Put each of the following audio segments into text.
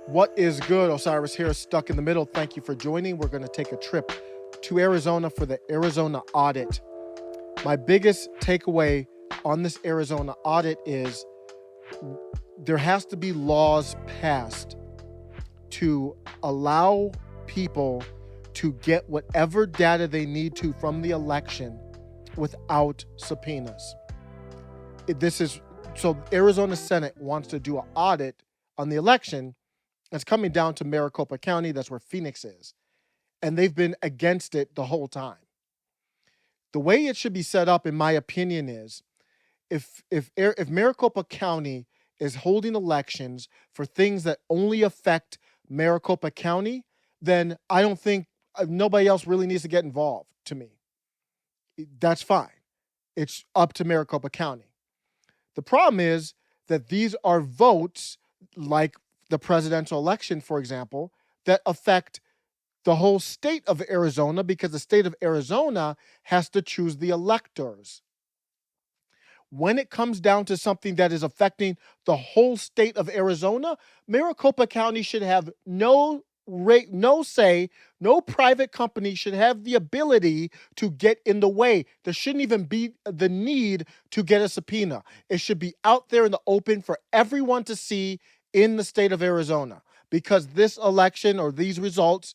What is good? Osiris here, stuck in the middle. Thank you for joining. We're going to take a trip to Arizona for the Arizona audit. My biggest takeaway on this Arizona audit is there has to be laws passed to allow people to get whatever data they need to from the election without subpoenas. So Arizona Senate wants to do an audit on the election. It's coming down to Maricopa County. That's where Phoenix is. And they've been against it the whole time. The way it should be set up, in my opinion, is if Maricopa County is holding elections for things that only affect Maricopa County, then I don't think nobody else really needs to get involved, to me. That's fine. It's up to Maricopa County. The problem is that these are votes, like the presidential election, for example, that affect the whole state of Arizona, because the state of Arizona has to choose the electors. When it comes down to something that is affecting the whole state of Arizona, Maricopa County should have no say. No private company should have the ability to get in the way. There shouldn't even be the need to get a subpoena. It should be out there in the open for everyone to see in the state of Arizona, because this election or these results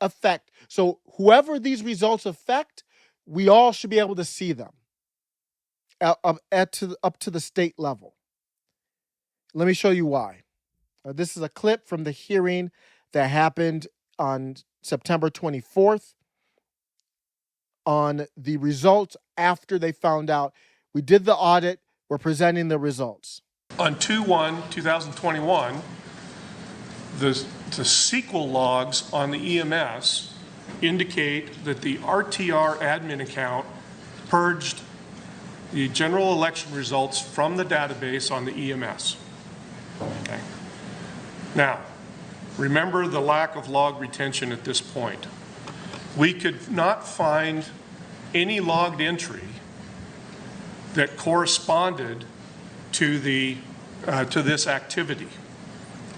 affect. So whoever these results affect, we all should be able to see them up to the state level. Let me show you why. This is a clip from the hearing that happened on September 24th on the results after they found out. We did the audit. We're presenting the results. On 2/1/2021, the sequel logs on the EMS indicate that the RTR admin account purged the general election results from the database on the EMS. Okay. Now, remember the lack of log retention at this point. We could not find any logged entry that corresponded to this activity,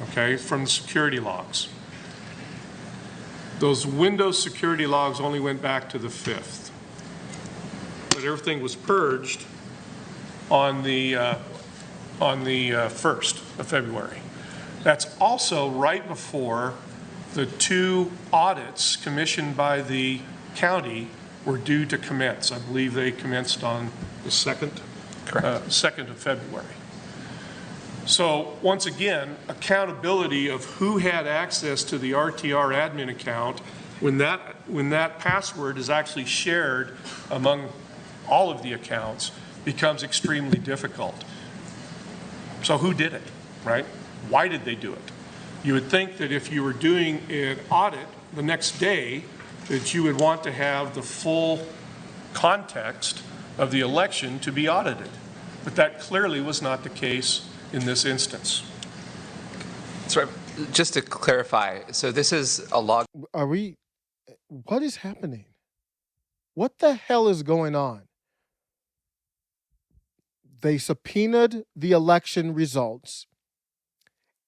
okay, from the security logs. Those Windows security logs only went back to the 5th, but everything was purged on the 1st of February. That's also right before the 2 audits commissioned by the county were due to commence. I believe they commenced on the 2nd. Correct. 2nd of February. So once again, accountability of who had access to the RTR admin account when that password is actually shared among all of the accounts becomes extremely difficult. So who did it, right? Why did they do it? You would think that if you were doing an audit the next day, that you would want to have the full context of the election to be audited. But that clearly was not the case in this instance. So just to clarify, so this is a log. What is happening? What the hell is going on? They subpoenaed the election results,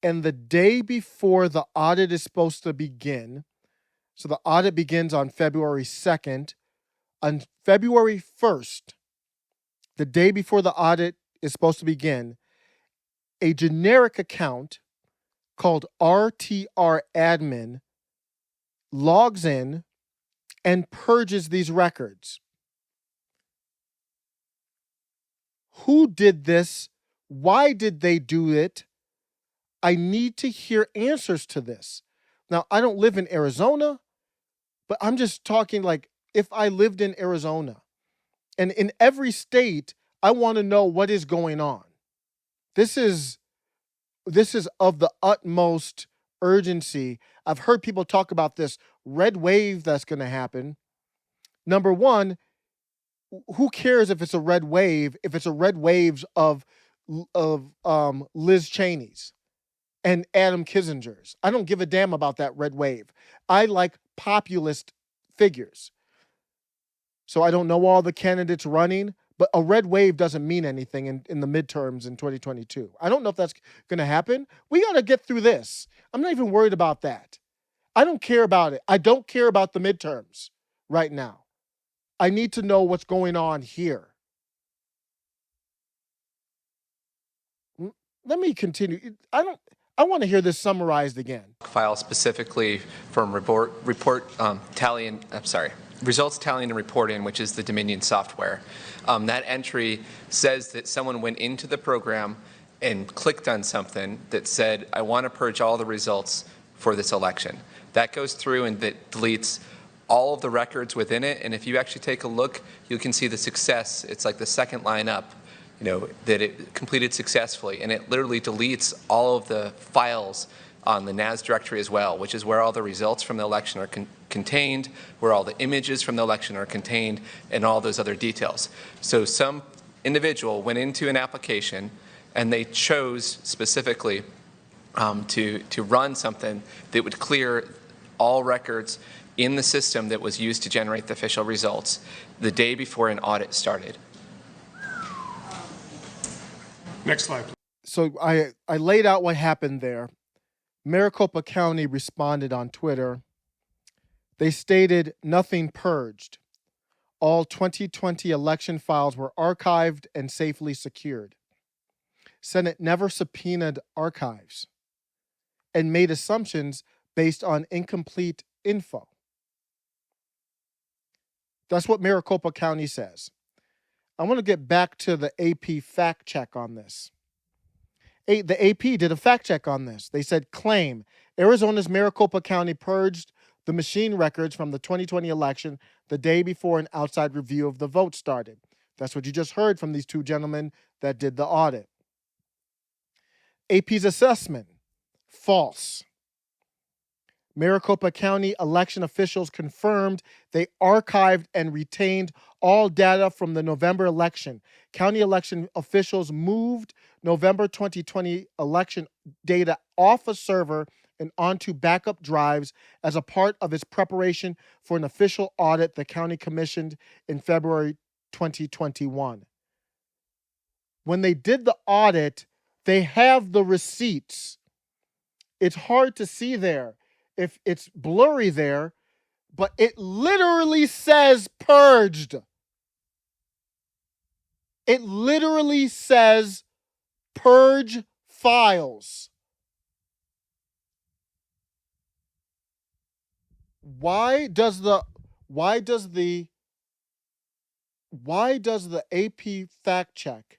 and the day before the audit is supposed to begin, so the audit begins on February 2nd, on February 1st, the day before the audit is supposed to begin, a generic account called RTR admin logs in and purges these records. Who did this? Why did they do it? I need to hear answers to this. Now, I don't live in Arizona, but I'm just talking like if I lived in Arizona. And in every state, I want to know what is going on. This is of the utmost urgency. I've heard people talk about this red wave that's going to happen. Number one, who cares if it's a red wave, if it's a red waves of Liz Cheney's and Adam Kinzinger's? I don't give a damn about that red wave. I like populist figures. So I don't know all the candidates running, but a red wave doesn't mean anything in the midterms in 2022. I don't know if that's going to happen. We got to get through this. I'm not even worried about that. I don't care about it. I don't care about the midterms right now. I need to know what's going on here. Let me continue. I want to hear this summarized again. File specifically from results tallying and reporting, which is the Dominion software. That entry says that someone went into the program and clicked on something that said, I want to purge all the results for this election. That goes through and that deletes all of the records within it. And if you actually take a look, you can see the success. It's like the second line up, that it completed successfully. And it literally deletes all of the files on the NAS directory as well, which is where all the results from the election are contained, where all the images from the election are contained, and all those other details. So some individual went into an application and they chose specifically to run something that would clear all records in the system that was used to generate the official results the day before an audit started. Next slide, please. So I laid out what happened there. Maricopa County responded on Twitter. They stated nothing purged. All 2020 election files were archived and safely secured. Senate never subpoenaed archives and made assumptions based on incomplete info. That's what Maricopa County says. I want to get back to the AP fact check on this. The AP did a fact check on this. They said, claim, Arizona's Maricopa County purged the machine records from the 2020 election the day before an outside review of the vote started. That's what you just heard from these two gentlemen that did the audit. AP's assessment, false. Maricopa County election officials confirmed they archived and retained all data from the November election. County election officials moved November 2020 election data off a server and onto backup drives as a part of its preparation for an official audit the county commissioned in February 2021. When they did the audit, they have the receipts. It's hard to see there if it's blurry there, but it literally says purged. It literally says purge files. Why does the AP fact check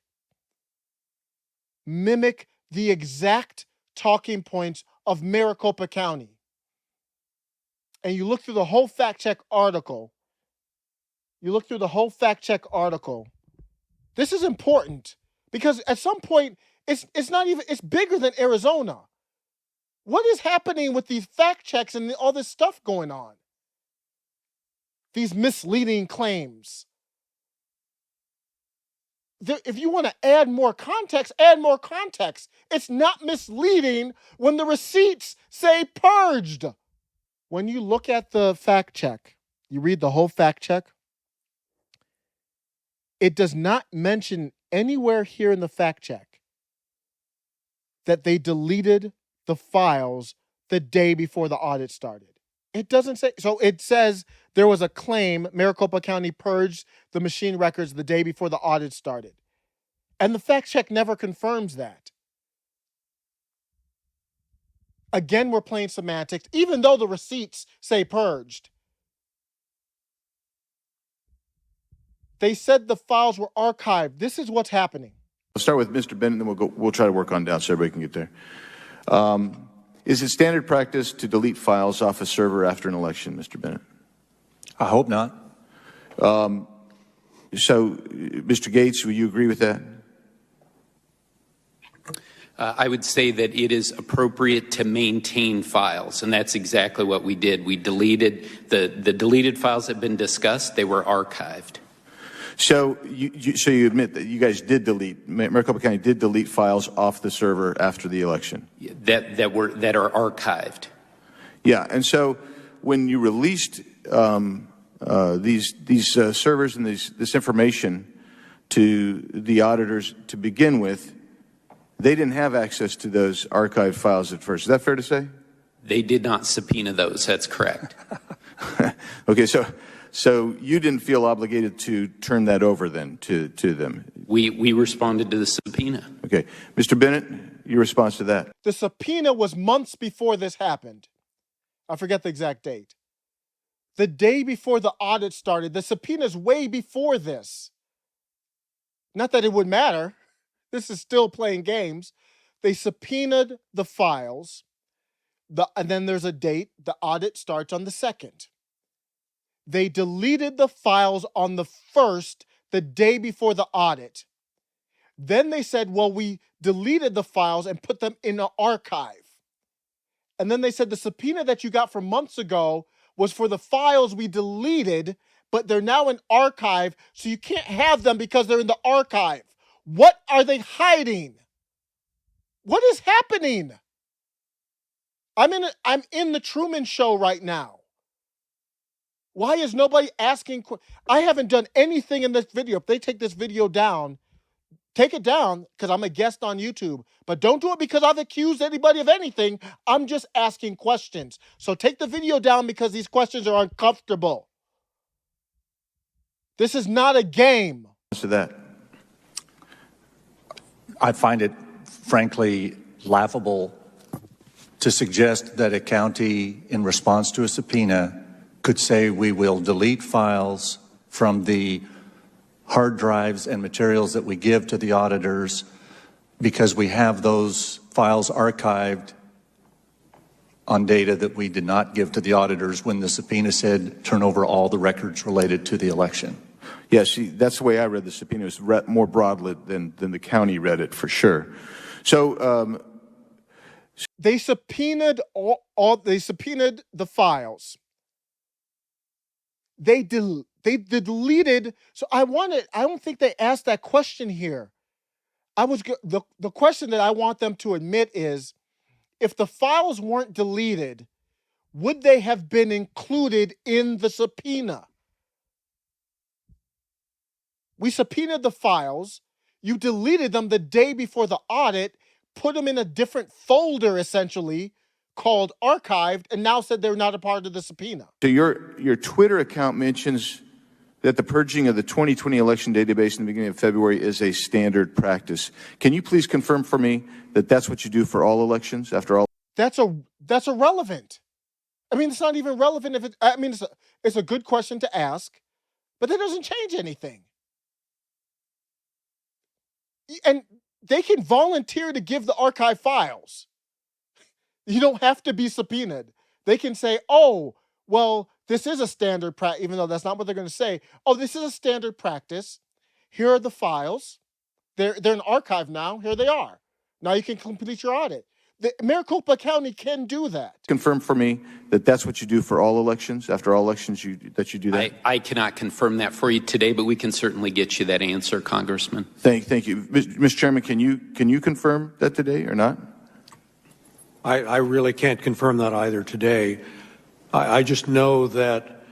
mimic the exact talking points of Maricopa County? And you look through the whole fact check article. This is important because at some point it's bigger than Arizona. What is happening with these fact checks and all this stuff going on? These misleading claims. If you want to add more context, add more context. It's not misleading when the receipts say purged. When you look at the fact check, you read the whole fact check, it does not mention anywhere here in the fact check that they deleted the files the day before the audit started. It doesn't say. So it says there was a claim Maricopa County purged the machine records the day before the audit started. And the fact check never confirms that. Again, we're playing semantics, even though the receipts say purged. They said the files were archived. This is what's happening. We'll start with Mr. Bennet, and then we'll try to work on down so everybody can get there. Is it standard practice to delete files off a server after an election, Mr. Bennet? I hope not. So, Mr. Gates, will you agree with that? I would say that it is appropriate to maintain files, and that's exactly what we did. We deleted the deleted files that have been discussed. They were archived. So you admit that you guys did delete, Maricopa County did delete files off the server after the election? That are archived. Yeah, and so when you released these servers and this information to the auditors to begin with, they didn't have access to those archived files at first. Is that fair to say? They did not subpoena those. That's correct. Okay, so you didn't feel obligated to turn that over then to them? We responded to the subpoena. Okay. Mr. Bennett, your response to that? The subpoena was months before this happened. I forget the exact date. The day before the audit started, the subpoena's way before this. Not that it would matter. This is still playing games. They subpoenaed the files, and then there's a date. The audit starts on the 2nd. They deleted the files on the 1st, the day before the audit. Then they said, well, we deleted the files and put them in an archive. And then they said the subpoena that you got from months ago was for the files we deleted, but they're now in archive, so you can't have them because they're in the archive. What are they hiding? What is happening? I'm in the Truman Show right now. Why is nobody asking? I haven't done anything in this video. If they take this video down, take it down because I'm a guest on YouTube. But don't do it because I've accused anybody of anything. I'm just asking questions. So take the video down because these questions are uncomfortable. This is not a game. To that. I find it, frankly, laughable to suggest that a county, in response to a subpoena, could say we will delete files from the hard drives and materials that we give to the auditors because we have those files archived on data that we did not give to the auditors when the subpoena said turn over all the records related to the election. Yeah, see, that's the way I read the subpoena. It was more broadly than the county read it, for sure. So they subpoenaed they subpoenaed the files. They deleted. So I don't think they asked that question here. The question that I want them to admit is, if the files weren't deleted, would they have been included in the subpoena? We subpoenaed the files. You deleted them the day before the audit, put them in a different folder, essentially, called archived, and now said they're not a part of the subpoena. So your Twitter account mentions that the purging of the 2020 election database in the beginning of February is a standard practice. Can you please confirm for me that that's what you do for all elections after all? That's irrelevant. I mean, it's not even relevant if it's a good question to ask, but that doesn't change anything. And they can volunteer to give the archive files. You don't have to be subpoenaed. They can say, oh, well, this is a standard practice, even though that's not what they're going to say. Oh, this is a standard practice. Here are the files. They're in archive now. Here they are. Now you can complete your audit. The Maricopa County can do that. Confirm for me that that's what you do for all elections after all elections that you do that? I cannot confirm that for you today, but we can certainly get you that answer, Congressman. Thank you. Mr. Chairman, can you confirm that today or not? I really can't confirm that either today. I just know that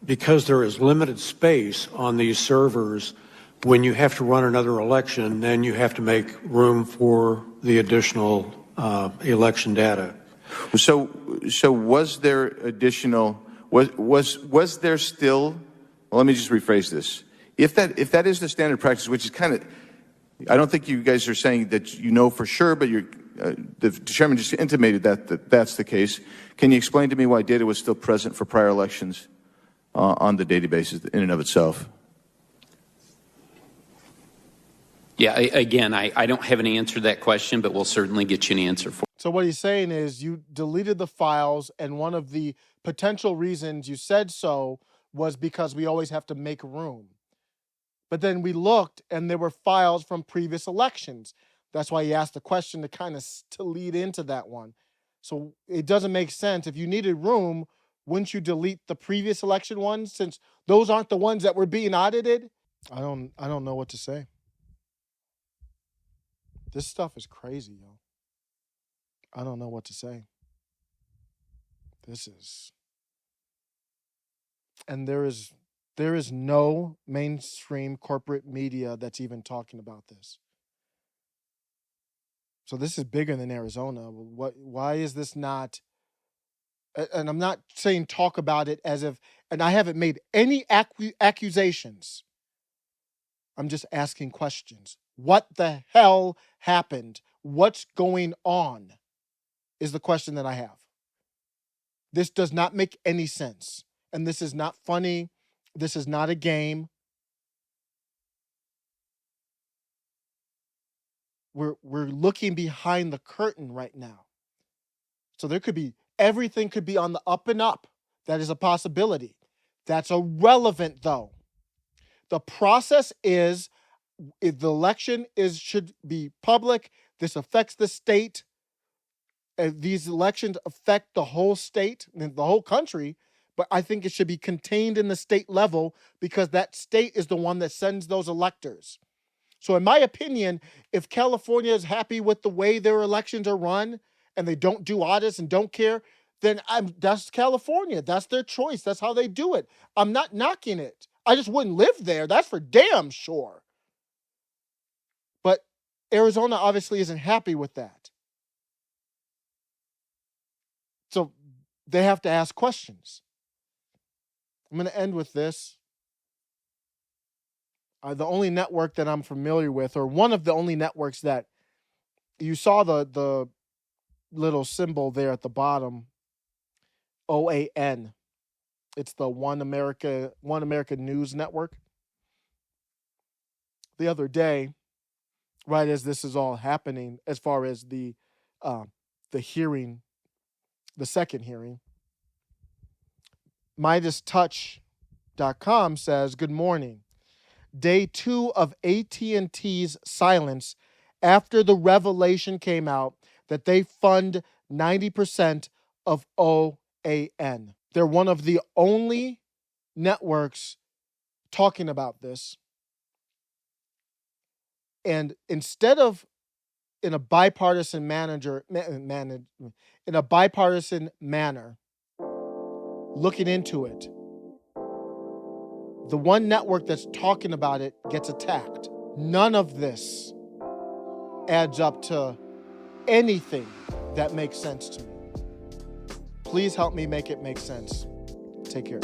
because there is limited space on these servers, when you have to run another election, then you have to make room for the additional election data. So was there additional? Was there still? Well, let me just rephrase this. If that is the standard practice, which is kind of, I don't think you guys are saying that you know for sure, but the chairman just intimated that that's the case. Can you explain to me why data was still present for prior elections on the databases in and of itself? Yeah, again, I don't have an answer to that question, but we'll certainly get you an answer for it. So what he's saying is you deleted the files, and one of the potential reasons you said so was because we always have to make room. But then we looked, and there were files from previous elections. That's why he asked the question to lead into that one. So it doesn't make sense. If you needed room, wouldn't you delete the previous election ones, since those aren't the ones that were being audited? I don't know what to say. This stuff is crazy, yo. I don't know what to say. And there is There is no mainstream corporate media that's even talking about this. So this is bigger than Arizona. Why is this not? And I'm not saying talk about it as if, and I haven't made any accusations. I'm just asking questions. What the hell happened? What's going on is the question that I have. This does not make any sense. And this is not funny. This is not a game. We're looking behind the curtain right now. So there could be, everything could be on the up and up. That is a possibility. That's irrelevant though. The process is, if the election should be public, this affects the state. These elections affect the whole state and the whole country, but I think it should be contained in the state level because that state is the one that sends those electors. So in my opinion, if California is happy with the way their elections are run and they don't do audits and don't care, then that's California. That's their choice. That's how they do it. I'm not knocking it. I just wouldn't live there. That's for damn sure. But Arizona obviously isn't happy with that. So they have to ask questions. I'm going to end with this. The only network that I'm familiar with, or one of the only networks that you saw the little symbol there at the bottom, OAN. It's the One America News Network. The other day, right as this is all happening, as far as the hearing, the second hearing, MidasTouch.com says, "Good morning. Day 2 of AT&T's silence after the revelation came out that they fund 90% of OAN. They're one of the only networks talking about this. And instead of in a bipartisan manner, looking into it, the one network that's talking about it gets attacked. None of this adds up to anything that makes sense to me. Please help me make it make sense. Take care."